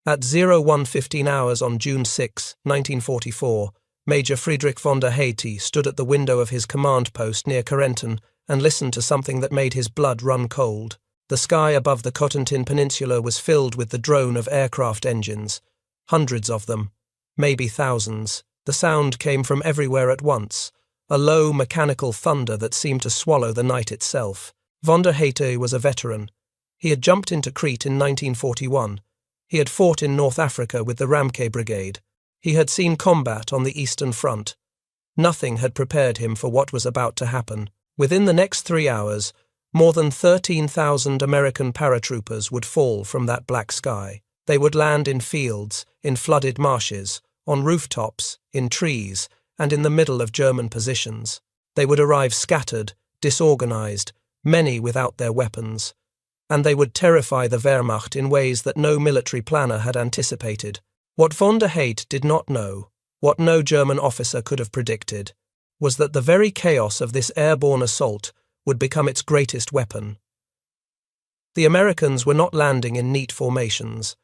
At 01:15 hours on June 6, 1944, Major Friedrich von der Heydte stood at the window of his command post near Cotentin and listened to something that made his blood run cold. The sky above the Cotentin Peninsula was filled with the drone of aircraft engines, hundreds of them, maybe thousands. The sound came from everywhere at once, a low mechanical thunder that seemed to swallow the night itself. Von der Heydte was a veteran. He had jumped into Crete in 1941. He had fought in North Africa with the Ramke Brigade. He had seen combat on the Eastern Front. Nothing had prepared him for what was about to happen. Within the next 3 hours, more than 13,000 American paratroopers would fall from that black sky. They would land in fields, in flooded marshes, on rooftops, in trees, and in the middle of German positions. They would arrive scattered, disorganized, many without their weapons. And they would terrify the Wehrmacht in ways that no military planner had anticipated. What von der Heydte did not know, what no German officer could have predicted, was that the very chaos of this airborne assault would become its greatest weapon. The Americans were not landing in neat formations.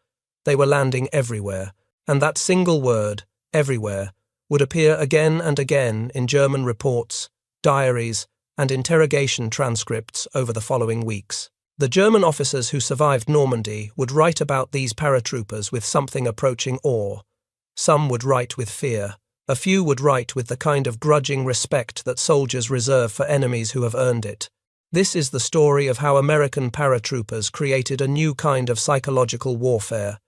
They were landing everywhere, and that single word, everywhere, would appear again and again in German reports, diaries, and interrogation transcripts over the following weeks. The German officers who survived Normandy would write about these paratroopers with something approaching awe. Some would write with fear. A few would write with the kind of grudging respect that soldiers reserve for enemies who have earned it. This is the story of how American paratroopers created a new kind of psychological warfare,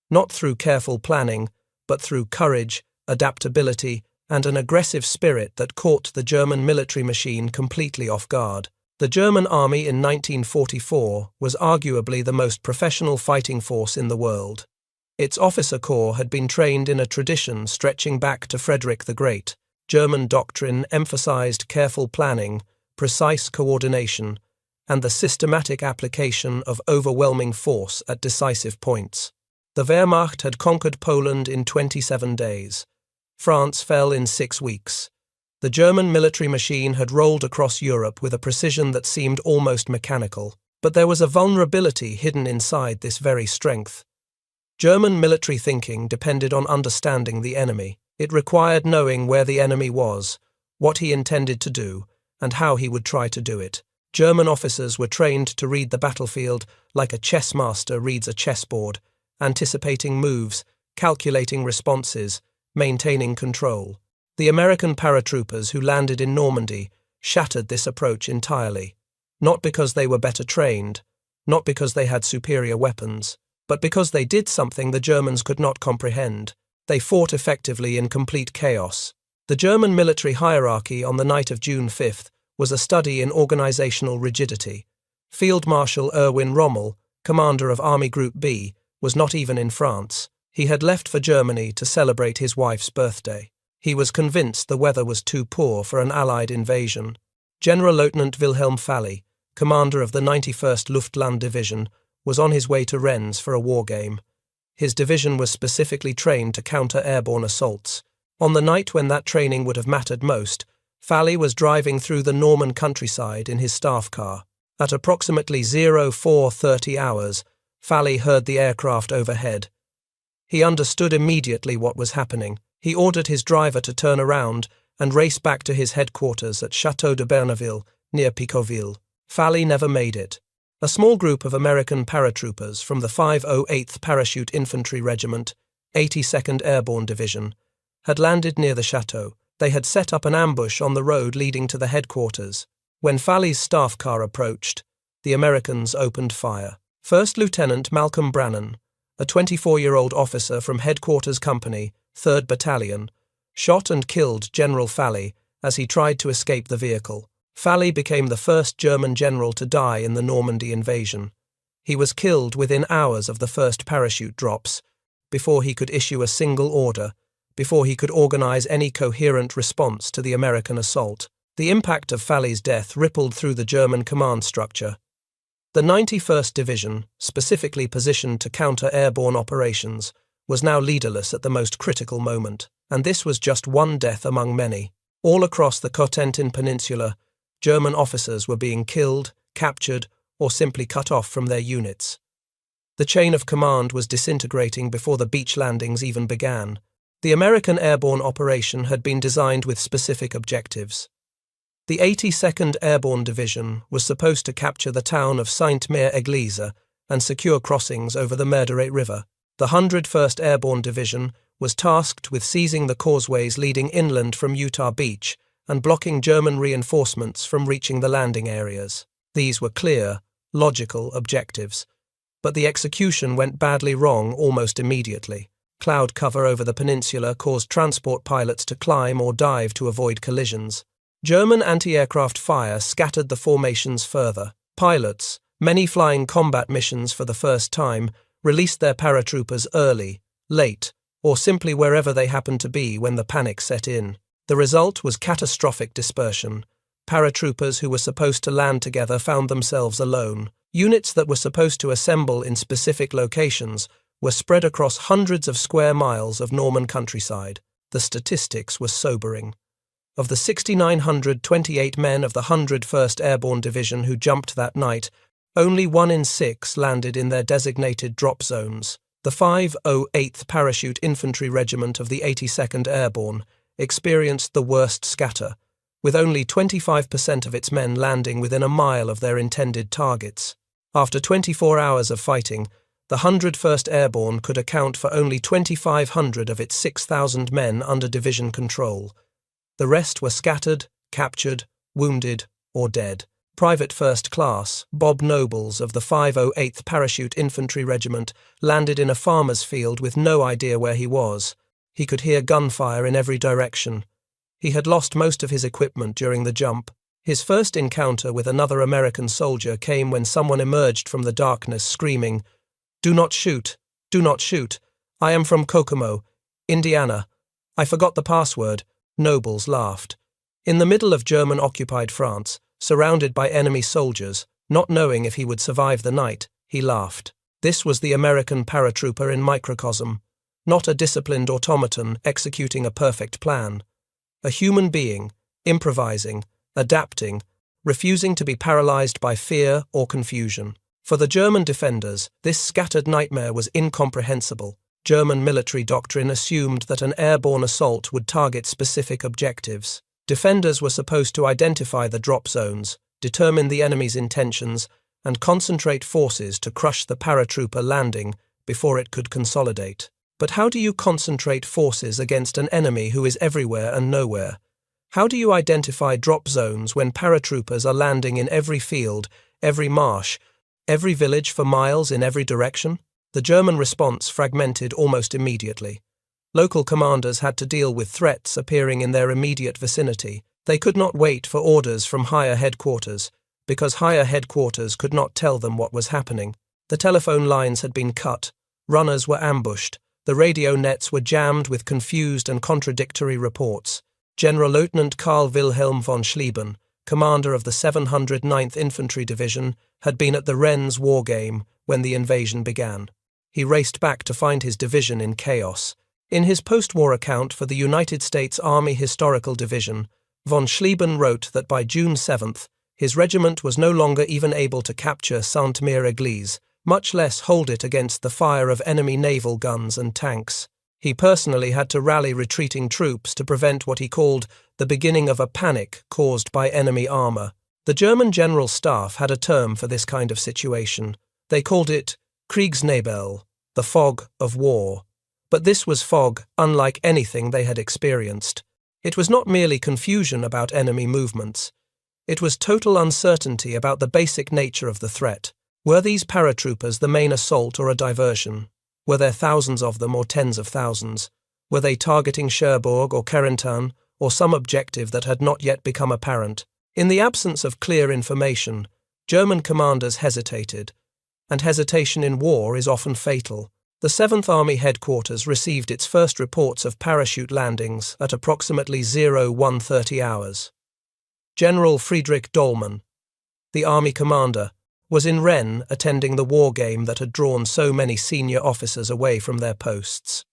not through careful planning, but through courage, adaptability, and an aggressive spirit that caught the German military machine completely off guard. The German army in 1944 was arguably the most professional fighting force in the world. Its officer corps had been trained in a tradition stretching back to Frederick the Great. German doctrine emphasized careful planning, precise coordination, and the systematic application of overwhelming force at decisive points. The Wehrmacht had conquered Poland in 27 days. France fell in 6 weeks. The German military machine had rolled across Europe with a precision that seemed almost mechanical. But there was a vulnerability hidden inside this very strength. German military thinking depended on understanding the enemy. It required knowing where the enemy was, what he intended to do, and how he would try to do it. German officers were trained to read the battlefield like a chess master reads a chessboard, anticipating moves, calculating responses, maintaining control. The American paratroopers who landed in Normandy shattered this approach entirely, not because they were better trained, not because they had superior weapons, but because they did something the Germans could not comprehend. They fought effectively in complete chaos. The German military hierarchy on the night of June 5th was a study in organizational rigidity. Field Marshal Erwin Rommel, commander of Army Group B, was not even in France. He had left for Germany to celebrate his wife's birthday. He was convinced the weather was too poor for an Allied invasion. General-Lieutenant Wilhelm Fally, commander of the 91st Luftland Division, was on his way to Rennes for a war game. His division was specifically trained to counter airborne assaults. On the night when that training would have mattered most, Fally was driving through the Norman countryside in his staff car. At approximately 04:30 hours, Fally heard the aircraft overhead. He understood immediately what was happening. He ordered his driver to turn around and race back to his headquarters at Château de Bernaville, near Picauville. Fally never made it. A small group of American paratroopers from the 508th Parachute Infantry Regiment, 82nd Airborne Division, had landed near the chateau. They had set up an ambush on the road leading to the headquarters. When Fally's staff car approached, the Americans opened fire. First Lieutenant Malcolm Brannan, a 24-year-old officer from Headquarters Company, 3rd Battalion, shot and killed General Fally as he tried to escape the vehicle. Fally became the first German general to die in the Normandy invasion. He was killed within hours of the first parachute drops, before he could issue a single order, before he could organize any coherent response to the American assault. The impact of Fally's death rippled through the German command structure. The 91st Division, specifically positioned to counter airborne operations, was now leaderless at the most critical moment, and this was just one death among many. All across the Cotentin Peninsula, German officers were being killed, captured, or simply cut off from their units. The chain of command was disintegrating before the beach landings even began. The American airborne operation had been designed with specific objectives. The 82nd Airborne Division was supposed to capture the town of Sainte-Mère-Église and secure crossings over the Merderet River. The 101st Airborne Division was tasked with seizing the causeways leading inland from Utah Beach and blocking German reinforcements from reaching the landing areas. These were clear, logical objectives, but the execution went badly wrong almost immediately. Cloud cover over the peninsula caused transport pilots to climb or dive to avoid collisions. German anti-aircraft fire scattered the formations further. Pilots, many flying combat missions for the first time, released their paratroopers early, late, or simply wherever they happened to be when the panic set in. The result was catastrophic dispersion. Paratroopers who were supposed to land together found themselves alone. Units that were supposed to assemble in specific locations were spread across hundreds of square miles of Norman countryside. The statistics were sobering. Of the 6,928 men of the 101st Airborne Division who jumped that night, only 1 in 6 landed in their designated drop zones. The 508th Parachute Infantry Regiment of the 82nd Airborne experienced the worst scatter, with only 25% of its men landing within a mile of their intended targets. After 24 hours of fighting, the 101st Airborne could account for only 2,500 of its 6,000 men under division control. The rest were scattered, captured, wounded, or dead. Private First Class Bob Nobles of the 508th Parachute Infantry Regiment landed in a farmer's field with no idea where he was. He could hear gunfire in every direction. He had lost most of his equipment during the jump. His first encounter with another American soldier came when someone emerged from the darkness screaming, "Do not shoot! Do not shoot! I am from Kokomo, Indiana. I forgot the password." Nobles laughed. In the middle of German-occupied France, surrounded by enemy soldiers, not knowing if he would survive the night, he laughed. This was the American paratrooper in microcosm, not a disciplined automaton executing a perfect plan. A human being, improvising, adapting, refusing to be paralyzed by fear or confusion. For the German defenders, this scattered nightmare was incomprehensible. German military doctrine assumed that an airborne assault would target specific objectives. Defenders were supposed to identify the drop zones, determine the enemy's intentions, and concentrate forces to crush the paratrooper landing before it could consolidate. But how do you concentrate forces against an enemy who is everywhere and nowhere? How do you identify drop zones when paratroopers are landing in every field, every marsh, every village for miles in every direction? The German response fragmented almost immediately. Local commanders had to deal with threats appearing in their immediate vicinity. They could not wait for orders from higher headquarters, because higher headquarters could not tell them what was happening. The telephone lines had been cut, runners were ambushed, the radio nets were jammed with confused and contradictory reports. General Lieutenant Karl Wilhelm von Schlieben, commander of the 709th Infantry Division, had been at the Rennes war game when the invasion began. He raced back to find his division in chaos. In his post-war account for the United States Army Historical Division, von Schlieben wrote that by June 7th, his regiment was no longer even able to capture Sainte-Mère-Église, much less hold it against the fire of enemy naval guns and tanks. He personally had to rally retreating troops to prevent what he called the beginning of a panic caused by enemy armor. The German General Staff had a term for this kind of situation. They called it Kriegsnebel, the fog of war. But this was fog unlike anything they had experienced. It was not merely confusion about enemy movements. It was total uncertainty about the basic nature of the threat. Were these paratroopers the main assault or a diversion? Were there thousands of them or tens of thousands? Were they targeting Cherbourg or Cotentin or some objective that had not yet become apparent? In the absence of clear information, German commanders hesitated, and hesitation in war is often fatal. The 7th Army headquarters received its first reports of parachute landings at approximately 01:30 hours. General Friedrich Dollmann, the army commander, was in Rennes attending the war game that had drawn so many senior officers away from their posts.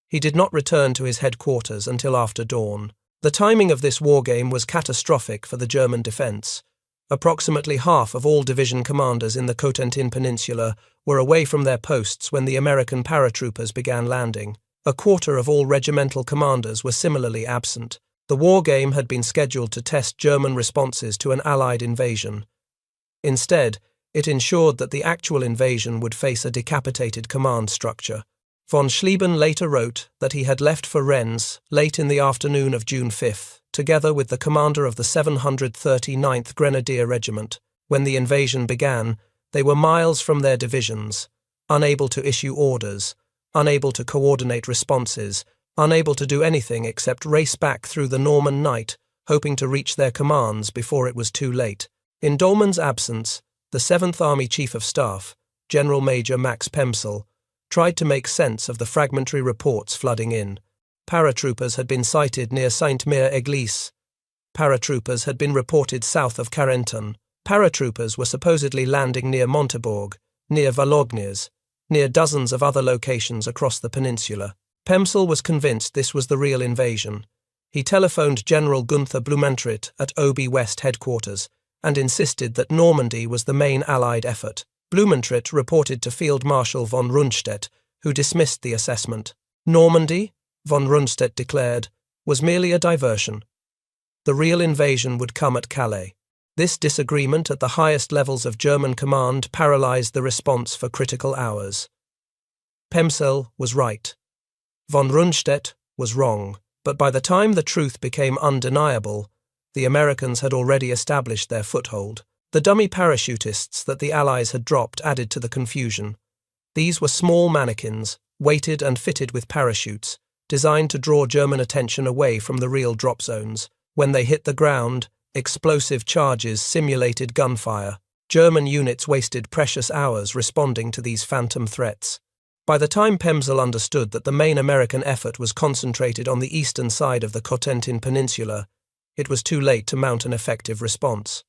He did not return to his headquarters until after dawn. The timing of this war game was catastrophic for the German defense. Approximately half of all division commanders in the Cotentin Peninsula were away from their posts when the American paratroopers began landing. A quarter of all regimental commanders were similarly absent. The war game had been scheduled to test German responses to an Allied invasion. Instead, it ensured that the actual invasion would face a decapitated command structure. Von Schlieben later wrote that he had left for Rennes late in the afternoon of June 5, together with the commander of the 739th Grenadier Regiment. When the invasion began, they were miles from their divisions, unable to issue orders, unable to coordinate responses, unable to do anything except race back through the Norman night, hoping to reach their commands before it was too late. In Dolman's absence, the 7th Army Chief of Staff, General Major Max Pemsel, tried to make sense of the fragmentary reports flooding in. Paratroopers had been sighted near Sainte-Mère-Église. Paratroopers had been reported south of Cotentin. Paratroopers were supposedly landing near Montebourg, near Valognes, near dozens of other locations across the peninsula. Pemsel was convinced this was the real invasion. He telephoned General Gunther Blumentritt at OB West headquarters and insisted that Normandy was the main Allied effort. Blumentritt reported to Field Marshal von Rundstedt, who dismissed the assessment. Normandy, von Rundstedt declared, was merely a diversion. The real invasion would come at Calais. This disagreement at the highest levels of German command paralyzed the response for critical hours. Pemsel was right. Von Rundstedt was wrong, but by the time the truth became undeniable, the Americans had already established their foothold. The dummy parachutists that the Allies had dropped added to the confusion. These were small mannequins, weighted and fitted with parachutes, designed to draw German attention away from the real drop zones. When they hit the ground, explosive charges simulated gunfire. German units wasted precious hours responding to these phantom threats. By the time Pemsel understood that the main American effort was concentrated on the eastern side of the Cotentin Peninsula, it was too late to mount an effective response.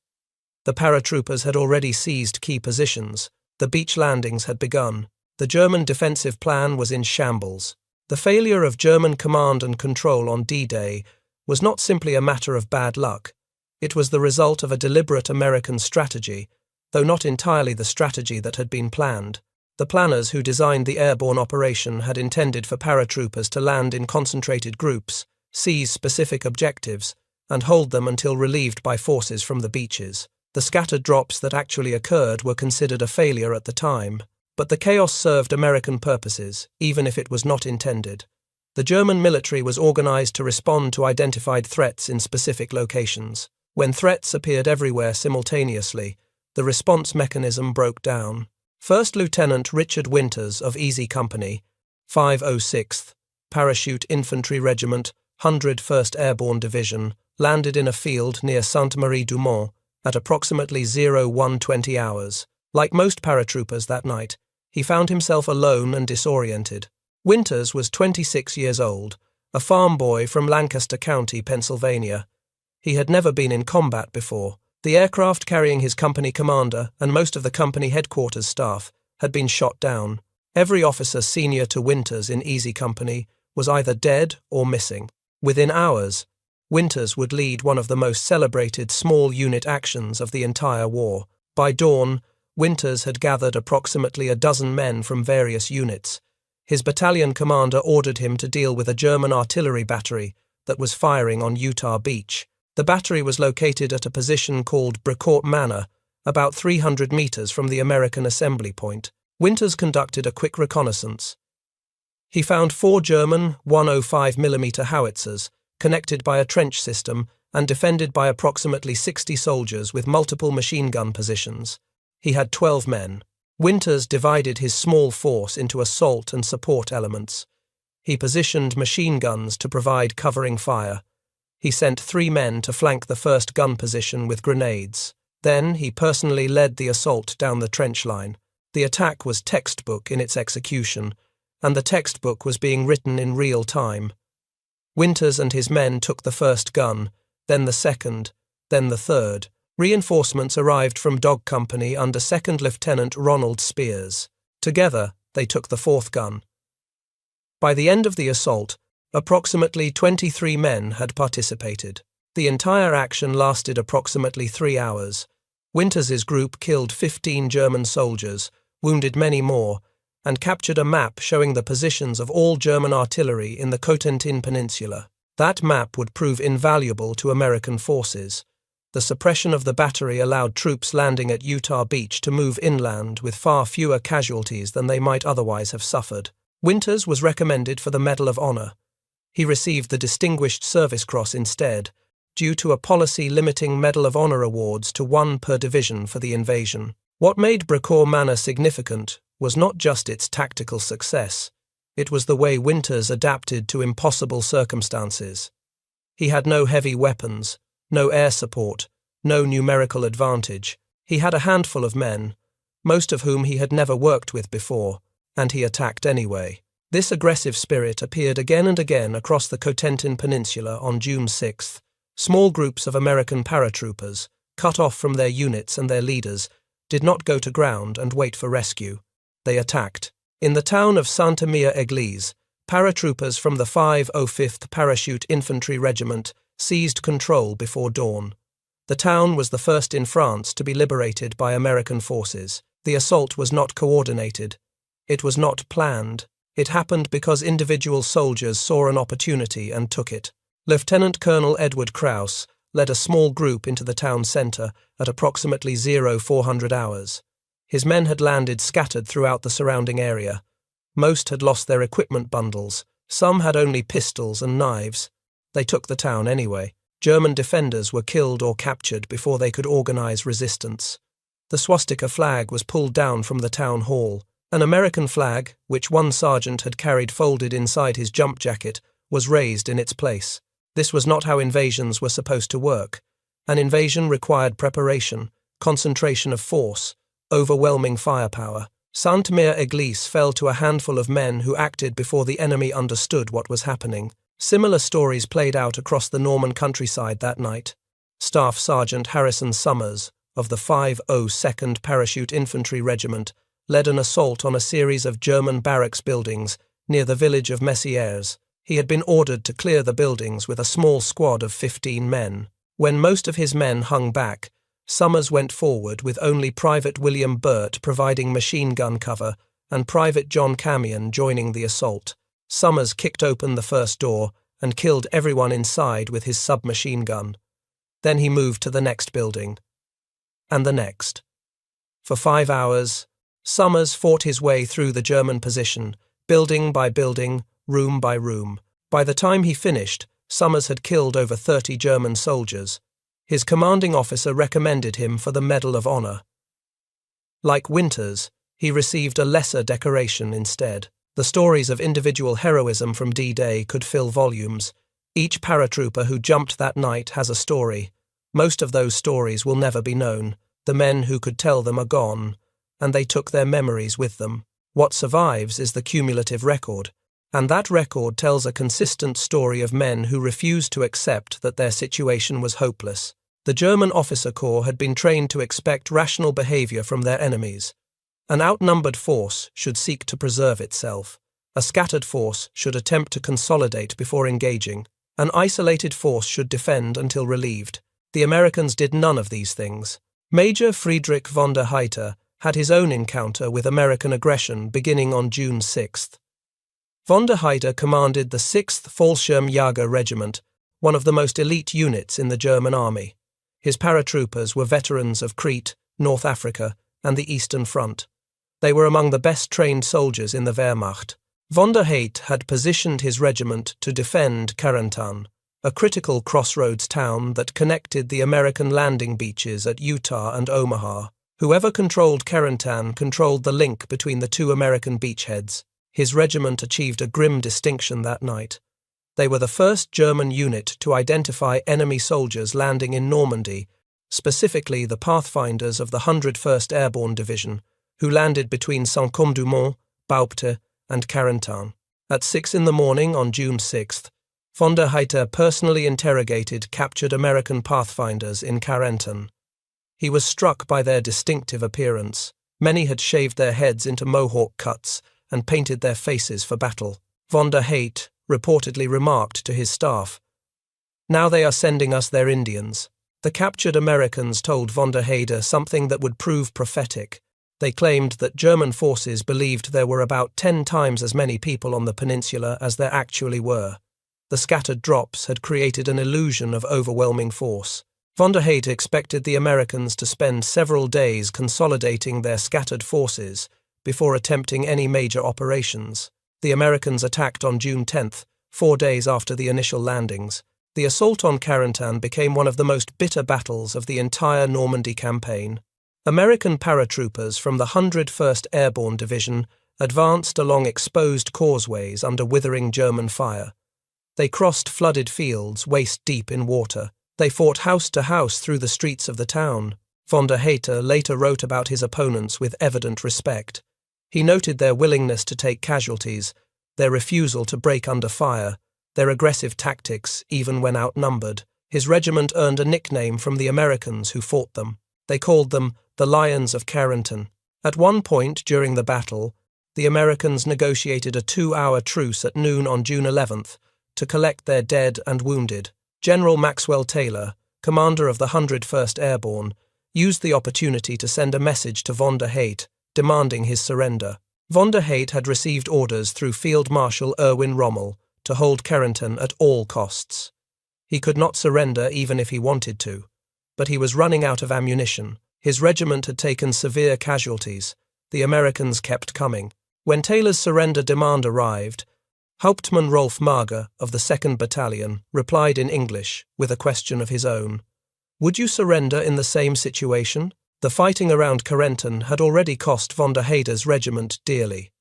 The paratroopers had already seized key positions. The beach landings had begun. The German defensive plan was in shambles. The failure of German command and control on D-Day was not simply a matter of bad luck. It was the result of a deliberate American strategy, though not entirely the strategy that had been planned. The planners who designed the airborne operation had intended for paratroopers to land in concentrated groups, seize specific objectives, and hold them until relieved by forces from the beaches. The scattered drops that actually occurred were considered a failure at the time, but the chaos served American purposes, even if it was not intended. The German military was organized to respond to identified threats in specific locations. When threats appeared everywhere simultaneously, the response mechanism broke down. First Lieutenant Richard Winters of Easy Company, 506th Parachute Infantry Regiment, 101st Airborne Division, landed in a field near Sainte-Marie-du-Mont at approximately 01:20 hours. Like most paratroopers that night, he found himself alone and disoriented. Winters was 26 years old, a farm boy from Lancaster County, Pennsylvania. He had never been in combat before. The aircraft carrying his company commander and most of the company headquarters staff had been shot down. Every officer senior to Winters in Easy Company was either dead or missing. Within hours, Winters would lead one of the most celebrated small unit actions of the entire war. By dawn, Winters had gathered approximately a dozen men from various units. His battalion commander ordered him to deal with a German artillery battery that was firing on Utah Beach. The battery was located at a position called Brecourt Manor, about 300 meters from the American assembly point. Winters conducted a quick reconnaissance. He found 4 German 105mm howitzers, connected by a trench system and defended by approximately 60 soldiers with multiple machine gun positions. He had 12 men. Winters divided his small force into assault and support elements. He positioned machine guns to provide covering fire. He sent 3 men to flank the first gun position with grenades. Then he personally led the assault down the trench line. The attack was textbook in its execution, and the textbook was being written in real time. Winters and his men took the first gun, then the second, then the third. Reinforcements arrived from Dog Company under 2nd Lieutenant Ronald Spears. Together, they took the 4th gun. By the end of the assault, approximately 23 men had participated. The entire action lasted approximately 3 hours. Winters's group killed 15 German soldiers, wounded many more, and captured a map showing the positions of all German artillery in the Cotentin Peninsula. That map would prove invaluable to American forces. The suppression of the battery allowed troops landing at Utah Beach to move inland with far fewer casualties than they might otherwise have suffered. Winters was recommended for the Medal of Honor. He received the Distinguished Service Cross instead, due to a policy limiting Medal of Honor awards to one per division for the invasion. What made Bracourt Manor significant was not just its tactical success, it was the way Winters adapted to impossible circumstances. He had no heavy weapons, no air support, no numerical advantage. He had a handful of men, most of whom he had never worked with before, and he attacked anyway. This aggressive spirit appeared again and again across the Cotentin Peninsula on June 6th. Small groups of American paratroopers, cut off from their units and their leaders, did not go to ground and wait for rescue. They attacked. In the town of Sainte-Mère-Église, paratroopers from the 505th Parachute Infantry Regiment seized control before dawn. The town was the first in France to be liberated by American forces. The assault was not coordinated. It was not planned. It happened because individual soldiers saw an opportunity and took it. Lieutenant Colonel Edward Krauss led a small group into the town centre at approximately 0400 hours. His men had landed scattered throughout the surrounding area. Most had lost their equipment bundles. Some had only pistols and knives. They took the town anyway. German defenders were killed or captured before they could organize resistance. The swastika flag was pulled down from the town hall. An American flag, which one sergeant had carried folded inside his jump jacket, was raised in its place. This was not how invasions were supposed to work. An invasion required preparation, concentration of force, overwhelming firepower. Sainte-Mère-Église fell to a handful of men who acted before the enemy understood what was happening. Similar stories played out across the Norman countryside that night. Staff Sergeant Harrison Summers, of the 502nd Parachute Infantry Regiment, led an assault on a series of German barracks buildings near the village of Messières. He had been ordered to clear the buildings with a small squad of 15 men. When most of his men hung back, Summers went forward with only Private William Burt providing machine gun cover and Private John Camion joining the assault. Summers kicked open the first door and killed everyone inside with his submachine gun. Then he moved to the next building. And the next. For 5 hours, Summers fought his way through the German position, building by building, room by room. By the time he finished, Summers had killed over 30 German soldiers. His commanding officer recommended him for the Medal of Honor. Like Winters, he received a lesser decoration instead. The stories of individual heroism from D-Day could fill volumes. Each paratrooper who jumped that night has a story. Most of those stories will never be known. The men who could tell them are gone, and they took their memories with them. What survives is the cumulative record, and that record tells a consistent story of men who refused to accept that their situation was hopeless. The German officer corps had been trained to expect rational behavior from their enemies. An outnumbered force should seek to preserve itself. A scattered force should attempt to consolidate before engaging. An isolated force should defend until relieved. The Americans did none of these things. Major Friedrich von der Heydter had his own encounter with American aggression beginning on June 6th. Von der Heydter commanded the 6th Fallschirmjäger Regiment, one of the most elite units in the German army. His paratroopers were veterans of Crete, North Africa, and the Eastern Front. They were among the best trained soldiers in the Wehrmacht. Von der Heydter had positioned his regiment to defend Cotentin, a critical crossroads town that connected the American landing beaches at Utah and Omaha. Whoever controlled Cotentin controlled the link between the two American beachheads. His regiment achieved a grim distinction that night. They were the first German unit to identify enemy soldiers landing in Normandy, specifically the pathfinders of the 101st Airborne Division, who landed between Saint-Côme-du-Mont, Baupte, and Cotentin. At 6 in the morning on June 6th, von der Heydter personally interrogated captured American pathfinders in Cotentin. He was struck by their distinctive appearance. Many had shaved their heads into mohawk cuts and painted their faces for battle. Von der Heydter reportedly remarked to his staff, "Now they are sending us their Indians." The captured Americans told von der Heydter something that would prove prophetic. They claimed that German forces believed there were about 10 times as many people on the peninsula as there actually were. The scattered drops had created an illusion of overwhelming force. Von der Heydte expected the Americans to spend several days consolidating their scattered forces before attempting any major operations. The Americans attacked on June 10th, 4 days after the initial landings. The assault on Cotentin became one of the most bitter battles of the entire Normandy campaign. American paratroopers from the 101st Airborne Division advanced along exposed causeways under withering German fire. They crossed flooded fields waist-deep in water. They fought house to house through the streets of the town. Von der Heydte later wrote about his opponents with evident respect. He noted their willingness to take casualties, their refusal to break under fire, their aggressive tactics even when outnumbered. His regiment earned a nickname from the Americans who fought them. They called them the Lions of Cotentin. At one point during the battle, the Americans negotiated a 2-hour truce at noon on June 11th to collect their dead and wounded. General Maxwell Taylor, commander of the 101st Airborne, used the opportunity to send a message to von der Heydte demanding his surrender. Von der Heydte had received orders through Field Marshal Erwin Rommel to hold Cotentin at all costs. He could not surrender even if he wanted to, but he was running out of ammunition. His regiment had taken severe casualties. The Americans kept coming. When Taylor's surrender demand arrived, Hauptmann Rolf Mager of the 2nd Battalion replied in English with a question of his own. Would you surrender in the same situation? The fighting around Cotentin had already cost von der Heydte's regiment dearly.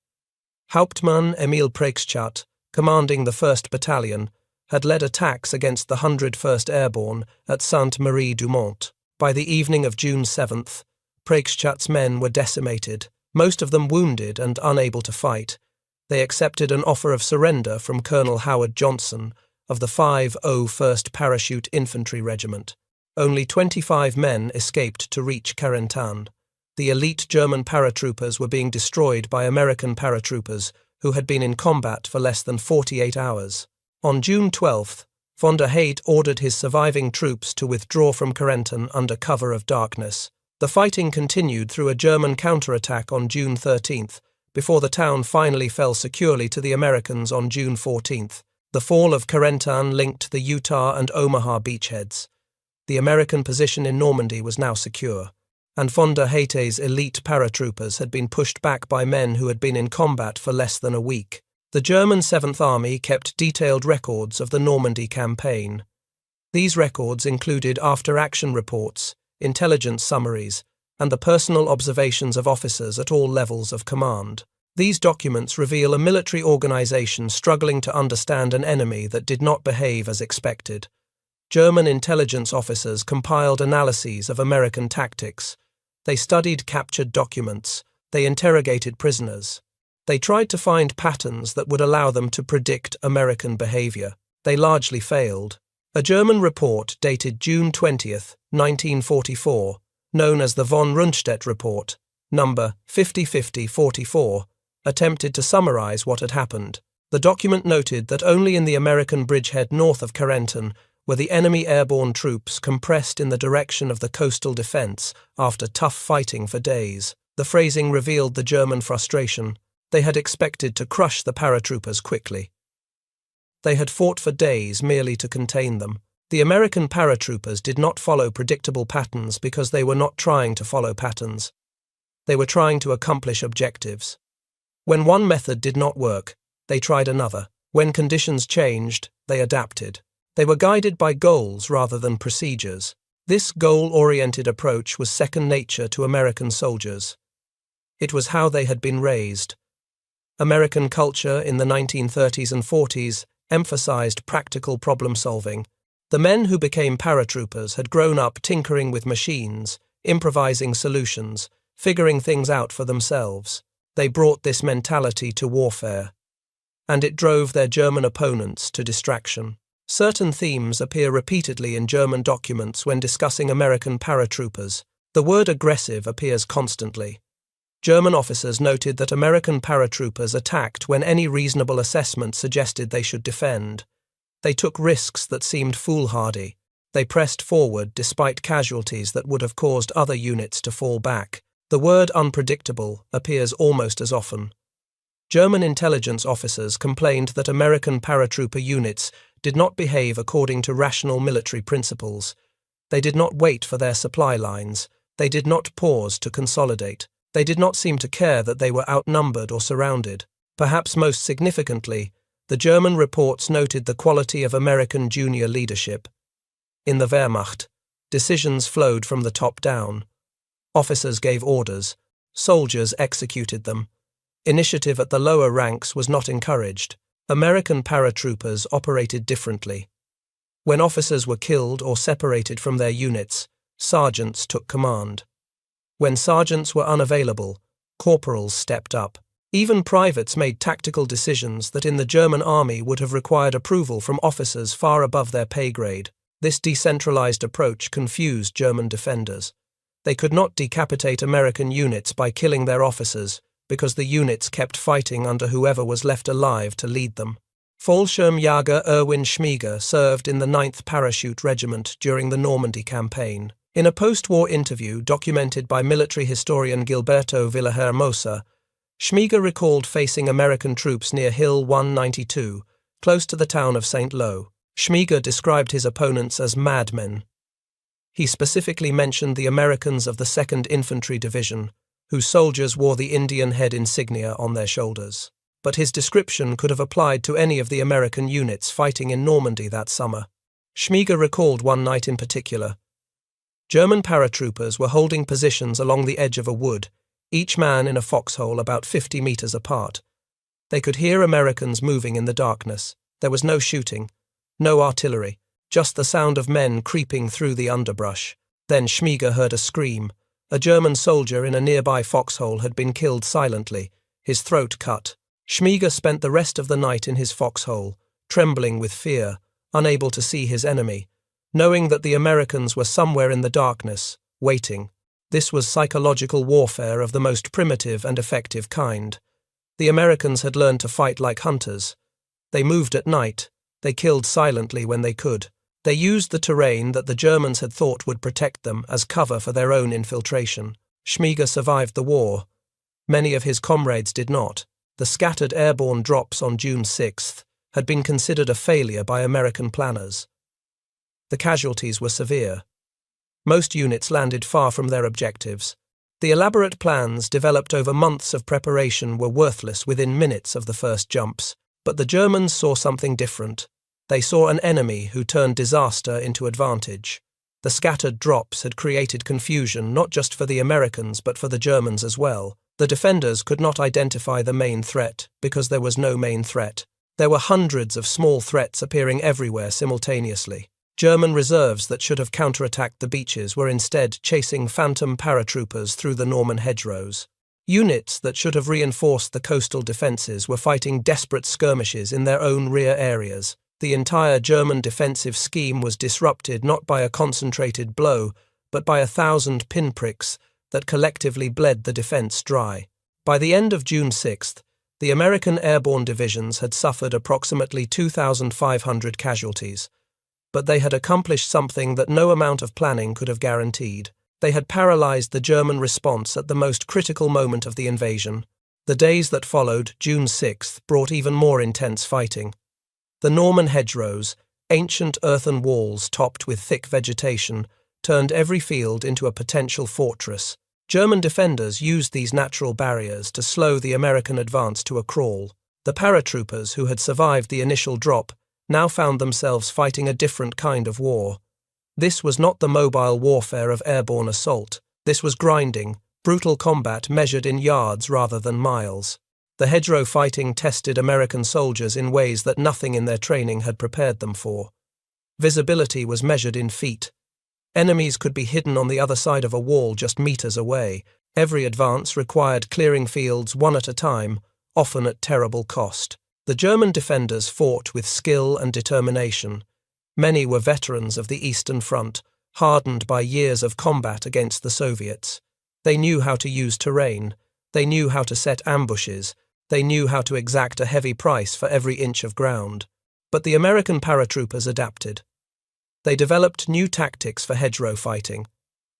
Hauptmann Emil Preikschat, commanding the 1st Battalion, had led attacks against the 101st Airborne at Sainte-Marie-du-Mont. By the evening of June 7th, Preikschat's men were decimated, most of them wounded and unable to fight. They accepted an offer of surrender from Colonel Howard Johnson of the 501st Parachute Infantry Regiment. Only 25 men escaped to reach Cotentin. The elite German paratroopers were being destroyed by American paratroopers who had been in combat for less than 48 hours. On June 12th, von der Heydte ordered his surviving troops to withdraw from Cotentin under cover of darkness. The fighting continued through a German counterattack on June 13th, before the town finally fell securely to the Americans on June 14th. The fall of Cotentin linked the Utah and Omaha beachheads. The American position in Normandy was now secure, and von der Heydte's elite paratroopers had been pushed back by men who had been in combat for less than a week. The German 7th Army kept detailed records of the Normandy campaign. These records included after-action reports, intelligence summaries, and the personal observations of officers at all levels of command. These documents reveal a military organization struggling to understand an enemy that did not behave as expected. German intelligence officers compiled analyses of American tactics. They studied captured documents. They interrogated prisoners. They tried to find patterns that would allow them to predict American behavior. They largely failed. A German report dated June 20th, 1944, known as the von Rundstedt Report, number 505044, attempted to summarize what had happened. The document noted that only in the American bridgehead north of Cotentin were the enemy airborne troops compressed in the direction of the coastal defense after tough fighting for days. The phrasing revealed the German frustration. They had expected to crush the paratroopers quickly. They had fought for days merely to contain them. The American paratroopers did not follow predictable patterns because they were not trying to follow patterns. They were trying to accomplish objectives. When one method did not work, they tried another. When conditions changed, they adapted. They were guided by goals rather than procedures. This goal-oriented approach was second nature to American soldiers. It was how they had been raised. American culture in the 1930s and 40s emphasized practical problem-solving. The men who became paratroopers had grown up tinkering with machines, improvising solutions, figuring things out for themselves. They brought this mentality to warfare, and it drove their German opponents to distraction. Certain themes appear repeatedly in German documents when discussing American paratroopers. The word aggressive appears constantly. German officers noted that American paratroopers attacked when any reasonable assessment suggested they should defend. They took risks that seemed foolhardy. They pressed forward despite casualties that would have caused other units to fall back. The word unpredictable appears almost as often. German intelligence officers complained that American paratrooper units did not behave according to rational military principles. They did not wait for their supply lines. They did not pause to consolidate. They did not seem to care that they were outnumbered or surrounded. Perhaps most significantly, the German reports noted the quality of American junior leadership. In the Wehrmacht, decisions flowed from the top down. Officers gave orders. Soldiers executed them. Initiative at the lower ranks was not encouraged. American paratroopers operated differently. When officers were killed or separated from their units, sergeants took command. When sergeants were unavailable, corporals stepped up. Even privates made tactical decisions that in the German army would have required approval from officers far above their pay grade. This decentralized approach confused German defenders. They could not decapitate American units by killing their officers, because the units kept fighting under whoever was left alive to lead them. Fallschirmjäger Erwin Schmieger served in the 9th Parachute Regiment during the Normandy campaign. In a post-war interview documented by military historian Gilberto Villahermosa, Schmieger recalled facing American troops near Hill 192, close to the town of St. Lo. Schmieger described his opponents as madmen. He specifically mentioned the Americans of the 2nd Infantry Division, whose soldiers wore the Indian head insignia on their shoulders. But his description could have applied to any of the American units fighting in Normandy that summer. Schmieger recalled one night in particular. German paratroopers were holding positions along the edge of a wood, each man in a foxhole about 50 meters apart. They could hear Americans moving in the darkness. There was no shooting, no artillery, just the sound of men creeping through the underbrush. Then Schmieger heard a scream. A German soldier in a nearby foxhole had been killed silently, his throat cut. Schmieger spent the rest of the night in his foxhole, trembling with fear, unable to see his enemy, knowing that the Americans were somewhere in the darkness, waiting. This was psychological warfare of the most primitive and effective kind. The Americans had learned to fight like hunters. They moved at night. They killed silently when they could. They used the terrain that the Germans had thought would protect them as cover for their own infiltration. Schmieger survived the war. Many of his comrades did not. The scattered airborne drops on June 6th had been considered a failure by American planners. The casualties were severe. Most units landed far from their objectives. The elaborate plans developed over months of preparation were worthless within minutes of the first jumps. But the Germans saw something different. They saw an enemy who turned disaster into advantage. The scattered drops had created confusion not just for the Americans but for the Germans as well. The defenders could not identify the main threat because there was no main threat. There were hundreds of small threats appearing everywhere simultaneously. German reserves that should have counterattacked the beaches were instead chasing phantom paratroopers through the Norman hedgerows. Units that should have reinforced the coastal defences were fighting desperate skirmishes in their own rear areas. The entire German defensive scheme was disrupted not by a concentrated blow, but by 1,000 pinpricks that collectively bled the defence dry. By the end of June 6th, the American Airborne Divisions had suffered approximately 2,500 casualties, but they had accomplished something that no amount of planning could have guaranteed. They had paralysed the German response at the most critical moment of the invasion. The days that followed, June 6th, brought even more intense fighting. The Norman hedgerows, ancient earthen walls topped with thick vegetation, turned every field into a potential fortress. German defenders used these natural barriers to slow the American advance to a crawl. The paratroopers who had survived the initial drop now found themselves fighting a different kind of war. This was not the mobile warfare of airborne assault. This was grinding, brutal combat measured in yards rather than miles. The hedgerow fighting tested American soldiers in ways that nothing in their training had prepared them for. Visibility was measured in feet. Enemies could be hidden on the other side of a wall just meters away. Every advance required clearing fields one at a time, often at terrible cost. The German defenders fought with skill and determination. Many were veterans of the Eastern Front, hardened by years of combat against the Soviets. They knew how to use terrain. They knew how to set ambushes. They knew how to exact a heavy price for every inch of ground. But the American paratroopers adapted. They developed new tactics for hedgerow fighting.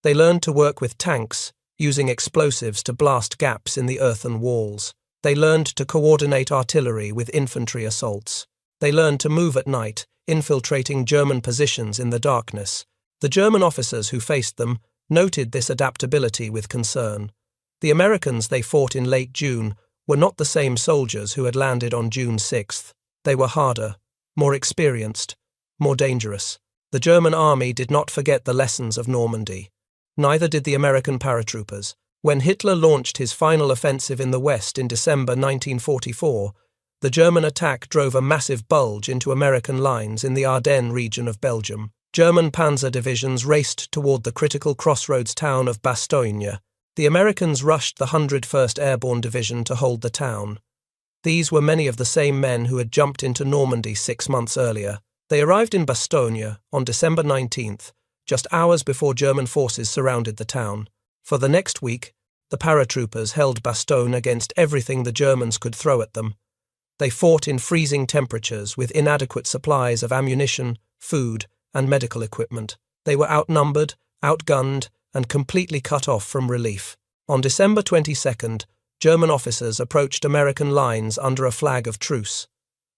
They learned to work with tanks, using explosives to blast gaps in the earthen walls. They learned to coordinate artillery with infantry assaults. They learned to move at night, infiltrating German positions in the darkness. The German officers who faced them noted this adaptability with concern. The Americans they fought in late June were not the same soldiers who had landed on June 6th. They were harder, more experienced, more dangerous. The German army did not forget the lessons of Normandy. Neither did the American paratroopers. When Hitler launched his final offensive in the West in December 1944, the German attack drove a massive bulge into American lines in the Ardennes region of Belgium. German panzer divisions raced toward the critical crossroads town of Bastogne. The Americans rushed the 101st Airborne Division to hold the town. These were many of the same men who had jumped into Normandy 6 months earlier. They arrived in Bastogne on December 19th, just hours before German forces surrounded the town. For the next week, the paratroopers held Bastogne against everything the Germans could throw at them. They fought in freezing temperatures with inadequate supplies of ammunition, food, and medical equipment. They were outnumbered, outgunned, and completely cut off from relief. On December 22nd, German officers approached American lines under a flag of truce.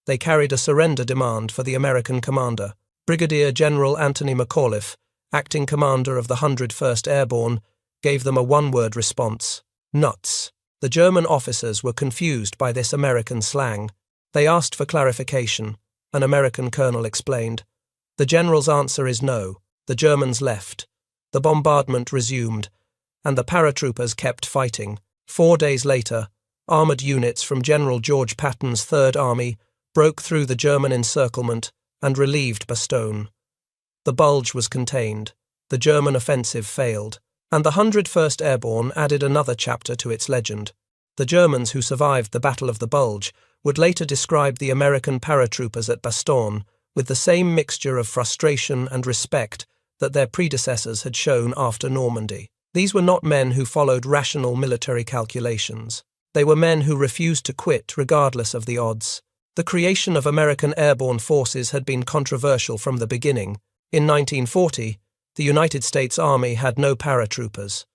They carried a surrender demand for the American commander. Brigadier General Anthony McAuliffe, acting commander of the 101st Airborne, gave them a one-word response: nuts. The German officers were confused by this American slang. They asked for clarification. An American colonel explained. The general's answer is no. The Germans left. The bombardment resumed, and the paratroopers kept fighting. 4 days later, armoured units from General George Patton's Third Army broke through the German encirclement and relieved Bastogne. The bulge was contained. The German offensive failed, and the 101st Airborne added another chapter to its legend. The Germans who survived the Battle of the Bulge would later describe the American paratroopers at Bastogne with the same mixture of frustration and respect that their predecessors had shown after Normandy. These were not men who followed rational military calculations. They were men who refused to quit regardless of the odds. The creation of American airborne forces had been controversial from the beginning. In 1940, the United States Army had no paratroopers.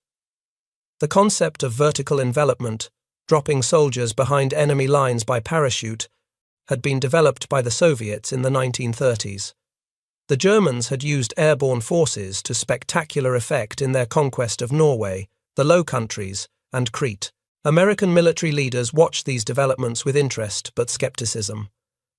The concept of vertical envelopment, dropping soldiers behind enemy lines by parachute, had been developed by the Soviets in the 1930s. The Germans had used airborne forces to spectacular effect in their conquest of Norway, the Low Countries, and Crete. American military leaders watched these developments with interest but skepticism.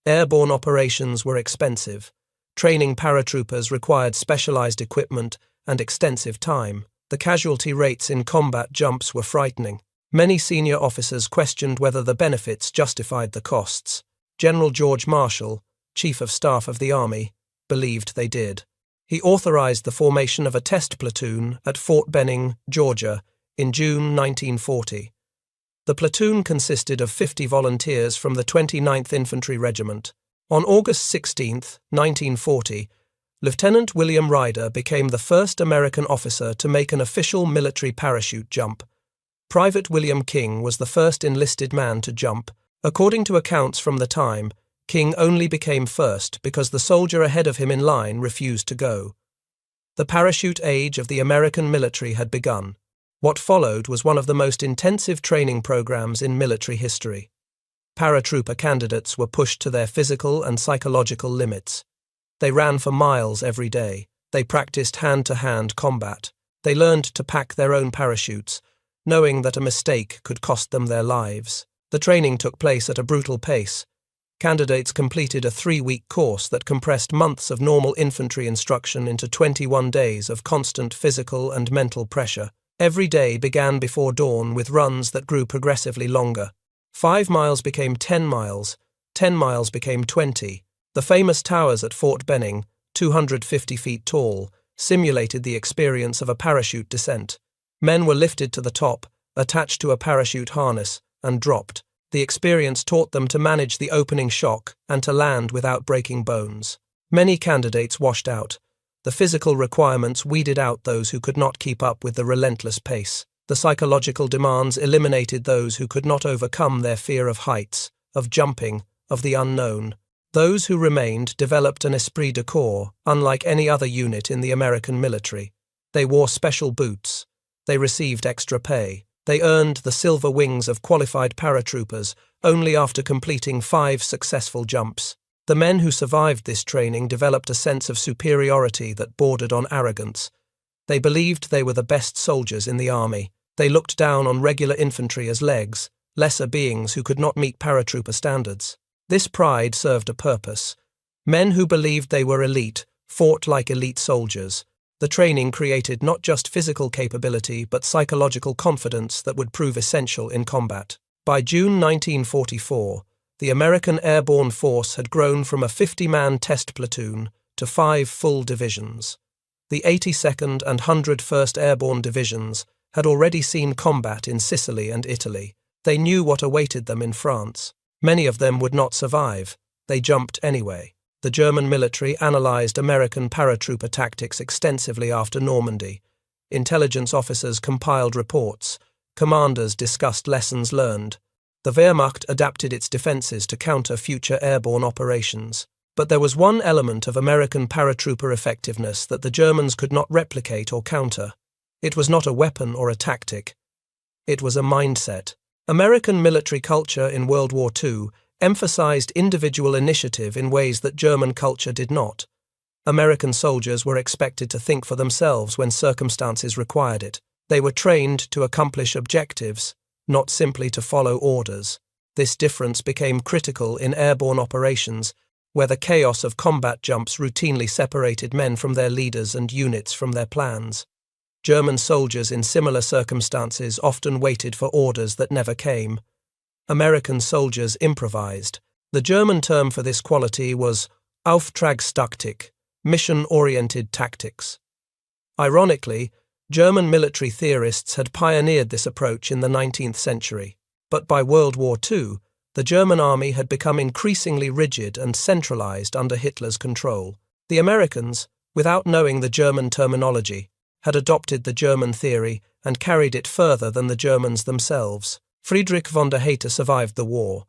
Airborne operations were expensive. Training paratroopers required specialized equipment and extensive time. The casualty rates in combat jumps were frightening. Many senior officers questioned whether the benefits justified the costs. General George Marshall, Chief of Staff of the Army, believed they did. He authorized the formation of a test platoon at Fort Benning, Georgia, in June 1940. The platoon consisted of 50 volunteers from the 29th Infantry Regiment. On August 16, 1940, Lieutenant William Ryder became the first American officer to make an official military parachute jump. Private William King was the first enlisted man to jump. According to accounts from the time, King only became first because the soldier ahead of him in line refused to go. The parachute age of the American military had begun. What followed was one of the most intensive training programs in military history. Paratrooper candidates were pushed to their physical and psychological limits. They ran for miles every day. They practiced hand-to-hand combat. They learned to pack their own parachutes, knowing that a mistake could cost them their lives. The training took place at a brutal pace. Candidates completed a 3-week course that compressed months of normal infantry instruction into 21 days of constant physical and mental pressure. Every day began before dawn with runs that grew progressively longer. 5 miles became 10 miles, 10 miles became 20. The famous towers at Fort Benning, 250 feet tall, simulated the experience of a parachute descent. Men were lifted to the top, attached to a parachute harness, and dropped. The experience taught them to manage the opening shock and to land without breaking bones. Many candidates washed out. The physical requirements weeded out those who could not keep up with the relentless pace. The psychological demands eliminated those who could not overcome their fear of heights, of jumping, of the unknown. Those who remained developed an esprit de corps, unlike any other unit in the American military. They wore special boots. They received extra pay. They earned the silver wings of qualified paratroopers only after completing 5 successful jumps. The men who survived this training developed a sense of superiority that bordered on arrogance. They believed they were the best soldiers in the army. They looked down on regular infantry as legs, lesser beings who could not meet paratrooper standards. This pride served a purpose. Men who believed they were elite fought like elite soldiers. The training created not just physical capability but psychological confidence that would prove essential in combat. By June 1944, the American Airborne Force had grown from a 50-man test platoon to 5 full divisions. The 82nd and 101st Airborne Divisions had already seen combat in Sicily and Italy. They knew what awaited them in France. Many of them would not survive. They jumped anyway. The German military analyzed American paratrooper tactics extensively after Normandy. Intelligence officers compiled reports. Commanders discussed lessons learned. The Wehrmacht adapted its defenses to counter future airborne operations. But there was one element of American paratrooper effectiveness that the Germans could not replicate or counter. It was not a weapon or a tactic. It was a mindset. American military culture in World War II emphasized individual initiative in ways that German culture did not. American soldiers were expected to think for themselves when circumstances required it. They were trained to accomplish objectives, not simply to follow orders. This difference became critical in airborne operations, where the chaos of combat jumps routinely separated men from their leaders and units from their plans. German soldiers in similar circumstances often waited for orders that never came. American soldiers improvised. The German term for this quality was Auftragstaktik, mission-oriented tactics. Ironically, German military theorists had pioneered this approach in the 19th century. But by World War II, the German army had become increasingly rigid and centralized under Hitler's control. The Americans, without knowing the German terminology, had adopted the German theory and carried it further than the Germans themselves. Friedrich von der Heydte survived the war.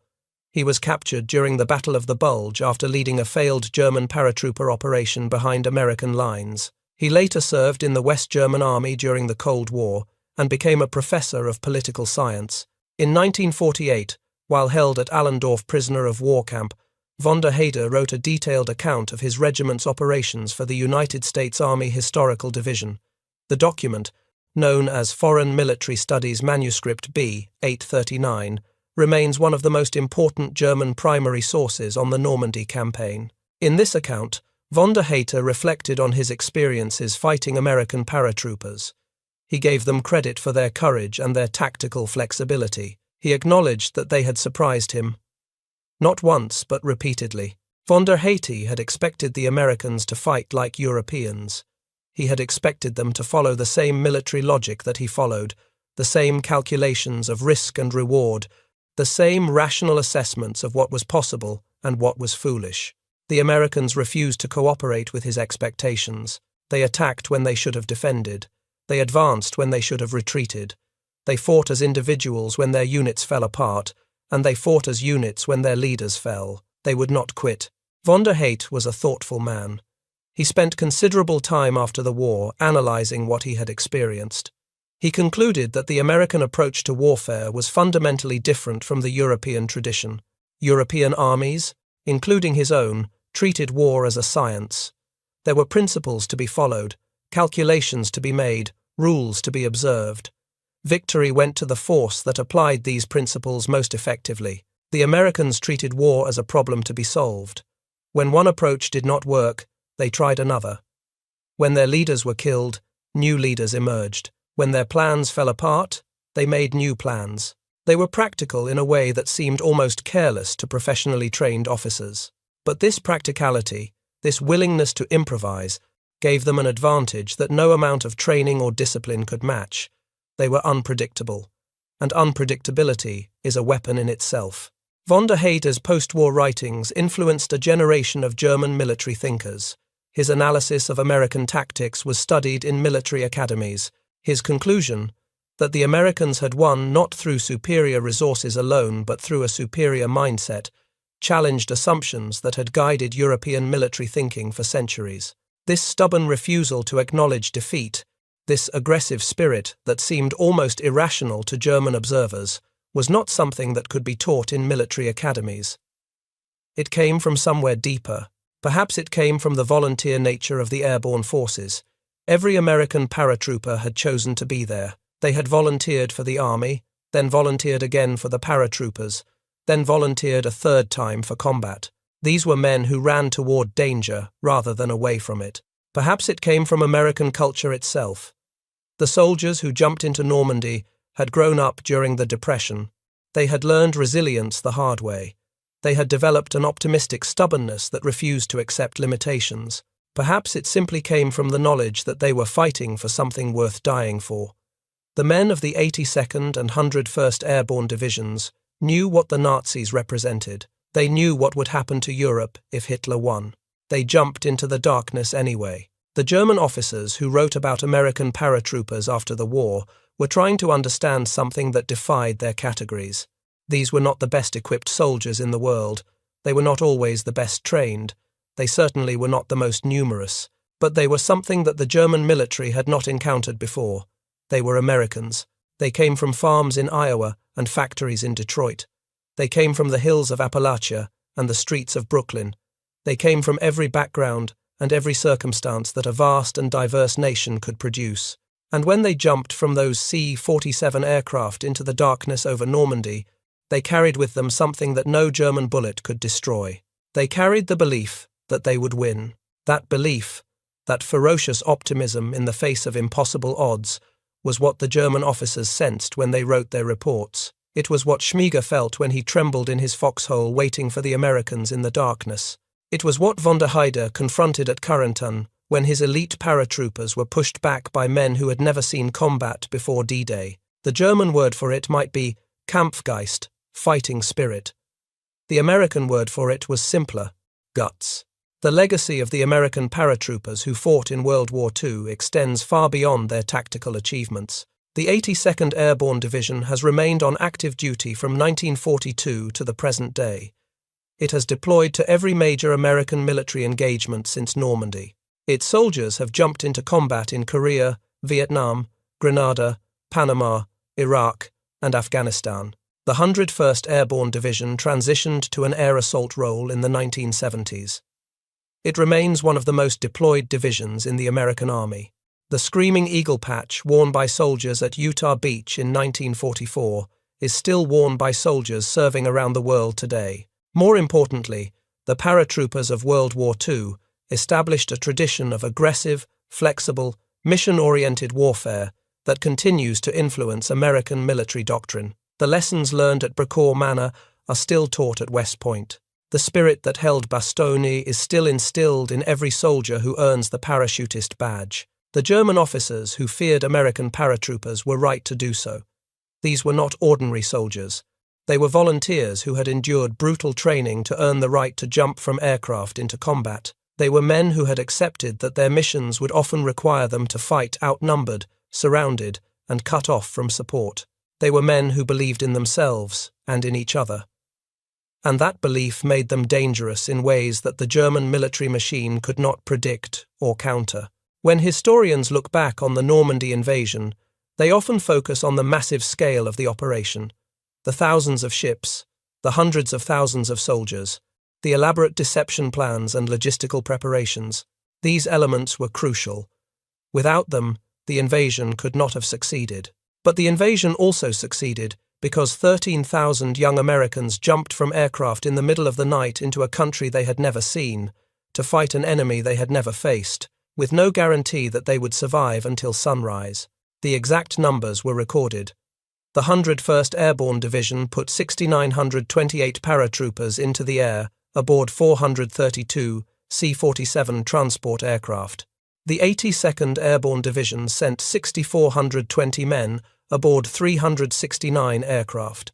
He was captured during the Battle of the Bulge after leading a failed German paratrooper operation behind American lines. He later served in the West German Army during the Cold War and became a professor of political science. In 1948, while held at Allendorf prisoner of war camp, von der Heydte wrote a detailed account of his regiment's operations for the United States Army Historical Division. The document, known as Foreign Military Studies Manuscript B, 839, remains one of the most important German primary sources on the Normandy campaign. In this account, von der Heydte reflected on his experiences fighting American paratroopers. He gave them credit for their courage and their tactical flexibility. He acknowledged that they had surprised him. Not once, but repeatedly. Von der Heydte had expected the Americans to fight like Europeans. He had expected them to follow the same military logic that he followed, the same calculations of risk and reward, the same rational assessments of what was possible and what was foolish. The Americans refused to cooperate with his expectations. They attacked when they should have defended. They advanced when they should have retreated. They fought as individuals when their units fell apart, and they fought as units when their leaders fell. They would not quit. Von der Heydte was a thoughtful man. He spent considerable time after the war analyzing what he had experienced. He concluded that the American approach to warfare was fundamentally different from the European tradition. European armies, including his own, treated war as a science. There were principles to be followed, calculations to be made, rules to be observed. Victory went to the force that applied these principles most effectively. The Americans treated war as a problem to be solved. When one approach did not work, they tried another. When their leaders were killed, new leaders emerged. When their plans fell apart, they made new plans. They were practical in a way that seemed almost careless to professionally trained officers. But this practicality, this willingness to improvise, gave them an advantage that no amount of training or discipline could match. They were unpredictable, and unpredictability is a weapon in itself. Von der Heydte's post-war writings influenced a generation of German military thinkers. His analysis of American tactics was studied in military academies. His conclusion, that the Americans had won not through superior resources alone but through a superior mindset, challenged assumptions that had guided European military thinking for centuries. This stubborn refusal to acknowledge defeat, This aggressive spirit that seemed almost irrational to German observers was not something that could be taught in military academies. It came from somewhere deeper. Perhaps it came from the volunteer nature of the airborne forces. Every American paratrooper had chosen to be there. They had volunteered for the army, then volunteered again for the paratroopers, then volunteered a third time for combat. These were men who ran toward danger rather than away from it. Perhaps it came from American culture itself. The soldiers who jumped into Normandy had grown up during the Depression. They had learned resilience the hard way. They had developed an optimistic stubbornness that refused to accept limitations. Perhaps it simply came from the knowledge that they were fighting for something worth dying for. The men of the 82nd and 101st Airborne Divisions knew what the Nazis represented. They knew what would happen to Europe if Hitler won. They jumped into the darkness anyway. The German officers who wrote about American paratroopers after the war were trying to understand something that defied their categories. These were not the best equipped soldiers in the world. They were not always the best trained. They certainly were not the most numerous. But they were something that the German military had not encountered before. They were Americans. They came from farms in Iowa and factories in Detroit. They came from the hills of Appalachia and the streets of Brooklyn. They came from every background and every circumstance that a vast and diverse nation could produce. And when they jumped from those C-47 aircraft into the darkness over Normandy, they carried with them something that no German bullet could destroy. They carried the belief that they would win. That belief, that ferocious optimism in the face of impossible odds, was what the German officers sensed when they wrote their reports. It was what Schmieger felt when he trembled in his foxhole waiting for the Americans in the darkness. It was what von der Heide confronted at Cotentin when his elite paratroopers were pushed back by men who had never seen combat before D-Day. The German word for it might be Kampfgeist, fighting spirit. The American word for it was simpler, guts. The legacy of the American paratroopers who fought in World War II extends far beyond their tactical achievements. The 82nd Airborne Division has remained on active duty from 1942 to the present day. It has deployed to every major American military engagement since Normandy. Its soldiers have jumped into combat in Korea, Vietnam, Grenada, Panama, Iraq, and Afghanistan. The 101st Airborne Division transitioned to an air assault role in the 1970s. It remains one of the most deployed divisions in the American Army. The Screaming Eagle patch worn by soldiers at Utah Beach in 1944 is still worn by soldiers serving around the world today. More importantly, the paratroopers of World War II established a tradition of aggressive, flexible, mission-oriented warfare that continues to influence American military doctrine. The lessons learned at Brecourt Manor are still taught at West Point. The spirit that held Bastogne is still instilled in every soldier who earns the parachutist badge. The German officers who feared American paratroopers were right to do so. These were not ordinary soldiers. They were volunteers who had endured brutal training to earn the right to jump from aircraft into combat. They were men who had accepted that their missions would often require them to fight outnumbered, surrounded, and cut off from support. They were men who believed in themselves and in each other. And that belief made them dangerous in ways that the German military machine could not predict or counter. When historians look back on the Normandy invasion, they often focus on the massive scale of the operation. The thousands of ships, the hundreds of thousands of soldiers, the elaborate deception plans and logistical preparations. These elements were crucial. Without them, the invasion could not have succeeded. But the invasion also succeeded because 13,000 young Americans jumped from aircraft in the middle of the night into a country they had never seen, to fight an enemy they had never faced, with no guarantee that they would survive until sunrise. The exact numbers were recorded. The 101st Airborne Division put 6,928 paratroopers into the air aboard 432 C-47 transport aircraft. The 82nd Airborne Division sent 6,420 men aboard 369 aircraft.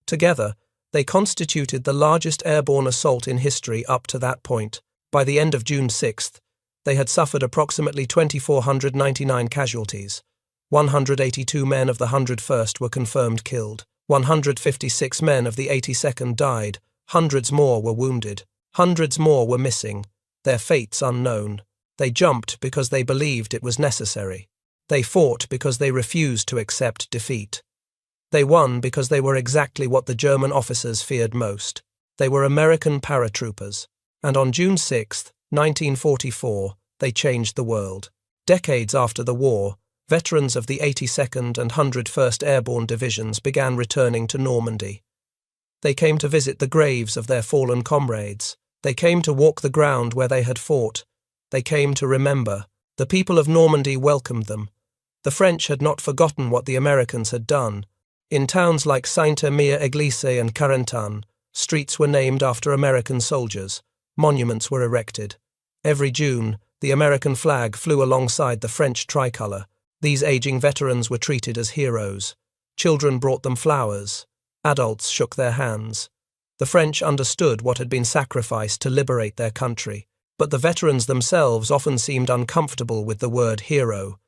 Together, they constituted the largest airborne assault in history up to that point. By the end of June 6th, they had suffered approximately 2,499 casualties. 182 men of the 101st were confirmed killed. 156 men of the 82nd died. Hundreds more were wounded. Hundreds more were missing, their fates unknown. They jumped because they believed it was necessary. They fought because they refused to accept defeat. They won because they were exactly what the German officers feared most. They were American paratroopers. And on June 6, 1944, they changed the world. Decades after the war, veterans of the 82nd and 101st Airborne Divisions began returning to Normandy. They came to visit the graves of their fallen comrades. They came to walk the ground where they had fought. They came to remember. The people of Normandy welcomed them. The French had not forgotten what the Americans had done. In towns like Sainte-Mère-Église and Cotentin, streets were named after American soldiers. Monuments were erected. Every June, the American flag flew alongside the French tricolour. These aging veterans were treated as heroes. Children brought them flowers. Adults shook their hands. The French understood what had been sacrificed to liberate their country, but the veterans themselves often seemed uncomfortable with the word hero.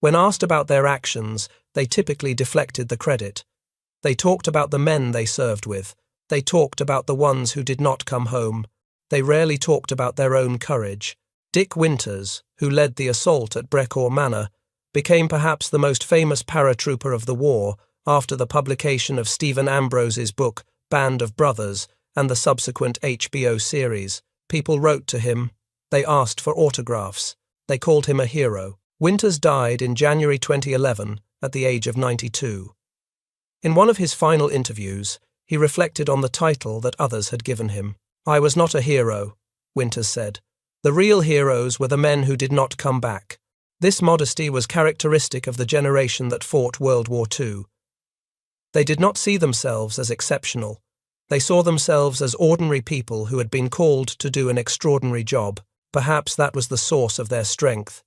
When asked about their actions, they typically deflected the credit. They talked about the men they served with. They talked about the ones who did not come home. They rarely talked about their own courage. Dick Winters, who led the assault at Brecourt Manor, became perhaps the most famous paratrooper of the war after the publication of Stephen Ambrose's book Band of Brothers and the subsequent HBO series. People wrote to him. They asked for autographs. They called him a hero. Winters died in January 2011 at the age of 92. In one of his final interviews, he reflected on the title that others had given him. "I was not a hero," Winters said. "The real heroes were the men who did not come back." This modesty was characteristic of the generation that fought World War II. They did not see themselves as exceptional. They saw themselves as ordinary people who had been called to do an extraordinary job. Perhaps that was the source of their strength.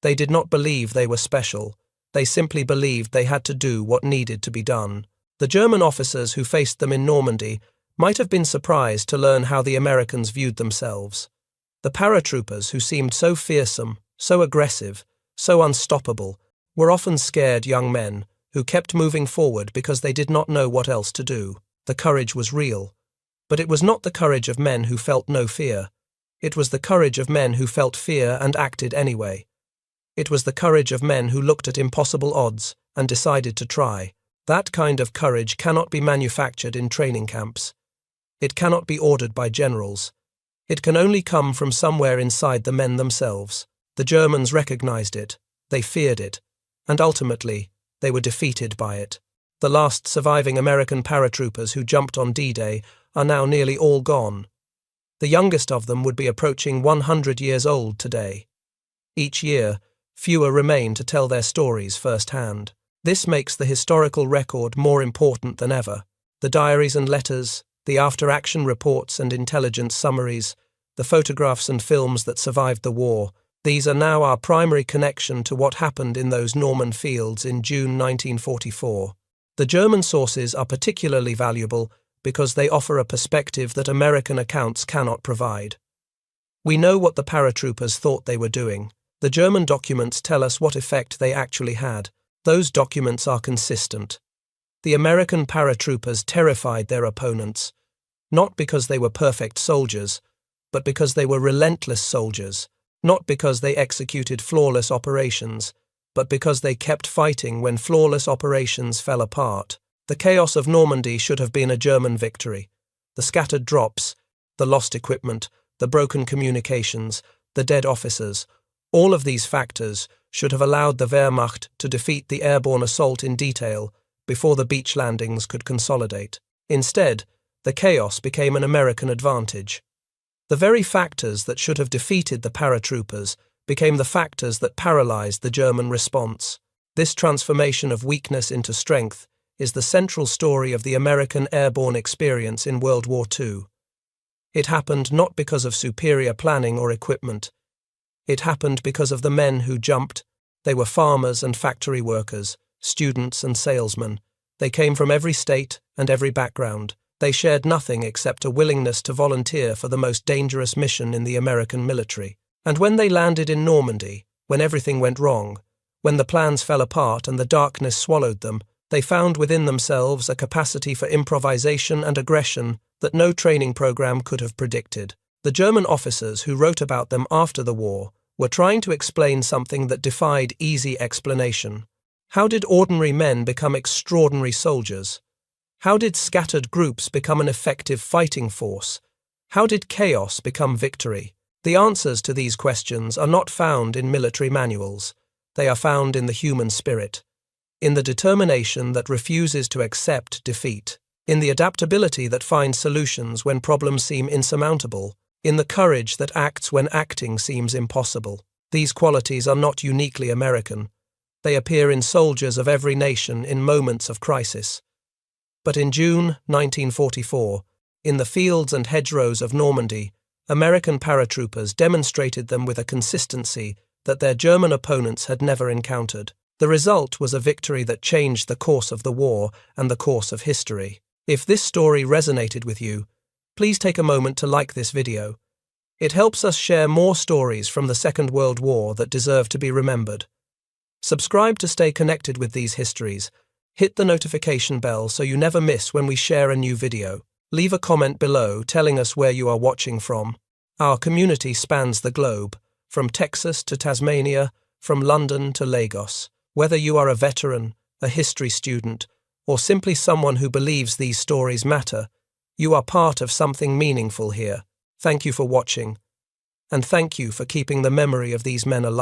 They did not believe they were special. They simply believed they had to do what needed to be done. The German officers who faced them in Normandy might have been surprised to learn how the Americans viewed themselves. The paratroopers, who seemed so fearsome, so aggressive, so unstoppable, were often scared young men who kept moving forward because they did not know what else to do. The courage was real, but it was not the courage of men who felt no fear. It was the courage of men who felt fear and acted anyway. It was the courage of men who looked at impossible odds and decided to try. That kind of courage cannot be manufactured in training camps. It cannot be ordered by generals. It can only come from somewhere inside the men themselves. The Germans recognized it, they feared it, and ultimately, they were defeated by it. The last surviving American paratroopers who jumped on D-Day are now nearly all gone. The youngest of them would be approaching 100 years old today. Each year, fewer remain to tell their stories firsthand. This makes the historical record more important than ever. The diaries and letters, the after-action reports and intelligence summaries, the photographs and films that survived the war, these are now our primary connection to what happened in those Norman fields in June 1944. The German sources are particularly valuable because they offer a perspective that American accounts cannot provide. We know what the paratroopers thought they were doing. The German documents tell us what effect they actually had. Those documents are consistent. The American paratroopers terrified their opponents, not because they were perfect soldiers, but because they were relentless soldiers, not because they executed flawless operations, but because they kept fighting when flawless operations fell apart. The chaos of Normandy should have been a German victory. The scattered drops, the lost equipment, the broken communications, the dead officers, all of these factors should have allowed the Wehrmacht to defeat the airborne assault in detail before the beach landings could consolidate. Instead, the chaos became an American advantage. The very factors that should have defeated the paratroopers became the factors that paralyzed the German response. This transformation of weakness into strength is the central story of the American airborne experience in World War II. It happened not because of superior planning or equipment. It happened because of the men who jumped. They were farmers and factory workers, students and salesmen. They came from every state and every background. They shared nothing except a willingness to volunteer for the most dangerous mission in the American military. And when they landed in Normandy, when everything went wrong, when the plans fell apart and the darkness swallowed them, they found within themselves a capacity for improvisation and aggression that no training program could have predicted. The German officers who wrote about them after the war were trying to explain something that defied easy explanation. How did ordinary men become extraordinary soldiers? How did scattered groups become an effective fighting force? How did chaos become victory? The answers to these questions are not found in military manuals. They are found in the human spirit, in the determination that refuses to accept defeat, in the adaptability that finds solutions when problems seem insurmountable, in the courage that acts when acting seems impossible. These qualities are not uniquely American. They appear in soldiers of every nation in moments of crisis. But in June 1944, in the fields and hedgerows of Normandy, American paratroopers demonstrated them with a consistency that their German opponents had never encountered. The result was a victory that changed the course of the war and the course of history. If this story resonated with you, please take a moment to like this video. It helps us share more stories from the Second World War that deserve to be remembered. Subscribe to stay connected with these histories. Hit the notification bell so you never miss when we share a new video. Leave a comment below telling us where you are watching from. Our community spans the globe, from Texas to Tasmania, from London to Lagos. Whether you are a veteran, a history student, or simply someone who believes these stories matter, you are part of something meaningful here. Thank you for watching, and thank you for keeping the memory of these men alive.